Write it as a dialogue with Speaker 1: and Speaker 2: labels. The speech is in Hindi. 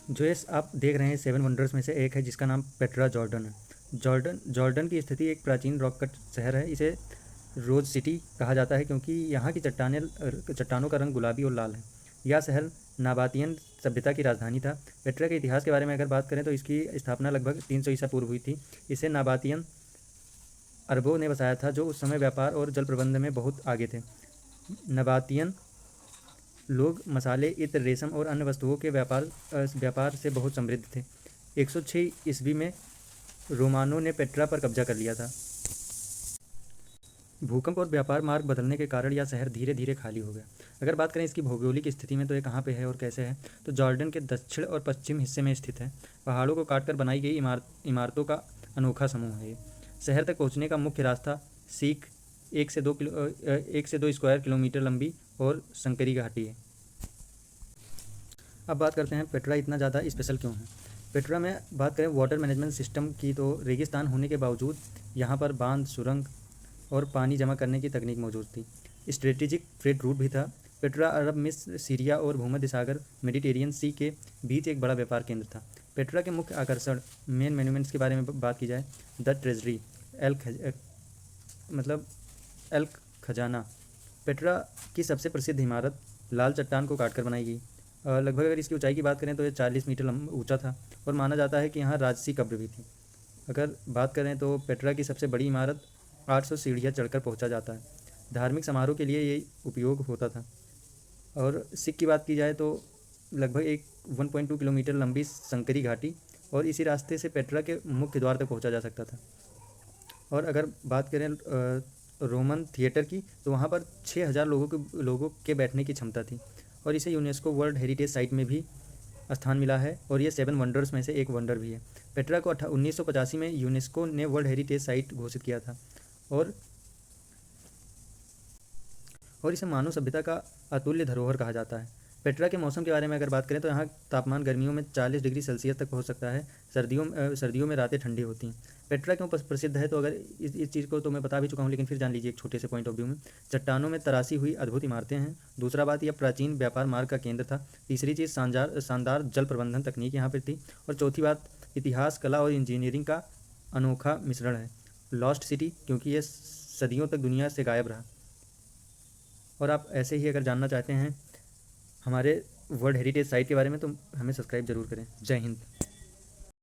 Speaker 1: जो ये आप देख रहे हैं 7 वंडर्स में से एक है जिसका नाम पेट्रा जॉर्डन है। जॉर्डन की स्थिति एक प्राचीन रॉक कट शहर है। इसे रोज सिटी कहा जाता है क्योंकि यहाँ की चट्टानों का रंग गुलाबी और लाल है। यह शहर नाबातियन सभ्यता की राजधानी था। पेट्रा के इतिहास के बारे में अगर बात करें तो इसकी स्थापना लगभग 300 ईसा पूर्व हुई थी। इसे नाबातियन अरबों ने बसाया था जो उस समय व्यापार और जल प्रबंधन में बहुत आगे थे। नबातियन लोग मसाले, इत्र, रेशम और अन्य वस्तुओं के व्यापार से बहुत समृद्ध थे। 106 ईस्वी में रोमानों ने पेट्रा पर कब्जा कर लिया था। भूकंप और व्यापार मार्ग बदलने के कारण यह शहर धीरे धीरे खाली हो गया। अगर बात करें इसकी भौगोलिक स्थिति में तो ये कहाँ पे है और कैसे है, तो जॉर्डन के दक्षिण और पश्चिम हिस्से में स्थित है। पहाड़ों को काटकर बनाई गई इमारतों का अनोखा समूह है ये। शहर तक पहुँचने का मुख्य रास्ता सीक 1 से 2 स्क्वायर किलोमीटर लंबी और संकरी घाटी है। अब बात करते हैं पेट्रा इतना ज़्यादा स्पेशल क्यों है। पेट्रा में बात करें वाटर मैनेजमेंट सिस्टम की तो रेगिस्तान होने के बावजूद यहाँ पर बांध, सुरंग और पानी जमा करने की तकनीक मौजूद थी। स्ट्रेटेजिक ट्रेड रूट भी था। पेट्रा अरब, मिस्र, सीरिया और भूमध्य सागर मेडिटेरियन सी के बीच एक बड़ा व्यापार केंद्र था। पेट्रा के मुख्य आकर्षण मेन मोन्यूमेंट्स के बारे में बात की जाए, द ट्रेजरी, मतलब एल खजाना। पेट्रा की सबसे प्रसिद्ध इमारत लाल चट्टान को काटकर बनाई गई। लगभग अगर इसकी ऊंचाई की बात करें तो ये 40 मीटर ऊंचा था और माना जाता है कि यहाँ राजसी कब्र भी थी। अगर बात करें तो पेट्रा की सबसे बड़ी इमारत 800 सीढ़ियाँ चढ़कर पहुँचा जाता है। धार्मिक समारोह के लिए ये उपयोग होता था। और सिख की बात की जाए तो लगभग 1.2 किलोमीटर लंबी संकरी घाटी और इसी रास्ते से पेट्रा के मुख्य द्वार तक पहुँचा जा सकता था। और अगर बात करें रोमन थिएटर की तो वहाँ पर 6000 लोगों के बैठने की क्षमता थी और इसे यूनेस्को वर्ल्ड हेरिटेज साइट में भी स्थान मिला है और ये 7 वंडर्स में से एक वंडर भी है। पेट्रा को 1985 में यूनेस्को ने वर्ल्ड हेरिटेज साइट घोषित किया था और इसे मानव सभ्यता का अतुल्य धरोहर कहा जाता है। पेट्रा के मौसम के बारे में अगर बात करें तो यहाँ तापमान गर्मियों में 40 डिग्री सेल्सियस तक पहुँच सकता है। सर्दियों में रातें ठंडी होती हैं। पेट्रा क्यों प्रसिद्ध है तो अगर इस चीज़ को तो मैं बता भी चुका हूँ, लेकिन फिर जान लीजिए एक छोटे से पॉइंट ऑफ व्यू में। चट्टानों में तराशी हुई अद्भुत इमारतें हैं। दूसरा बात, यह प्राचीन व्यापार मार्ग का केंद्र था। तीसरी चीज़, शानदार जल प्रबंधन तकनीक यहाँ पर थी। और चौथी बात, इतिहास, कला और इंजीनियरिंग का अनोखा मिश्रण है। लॉस्ट सिटी क्योंकि ये सदियों तक दुनिया से गायब रहा। और आप ऐसे ही अगर जानना चाहते हैं हमारे वर्ल्ड हेरिटेज साइट के बारे में तो हमें सब्सक्राइब ज़रूर करें। जय हिंद।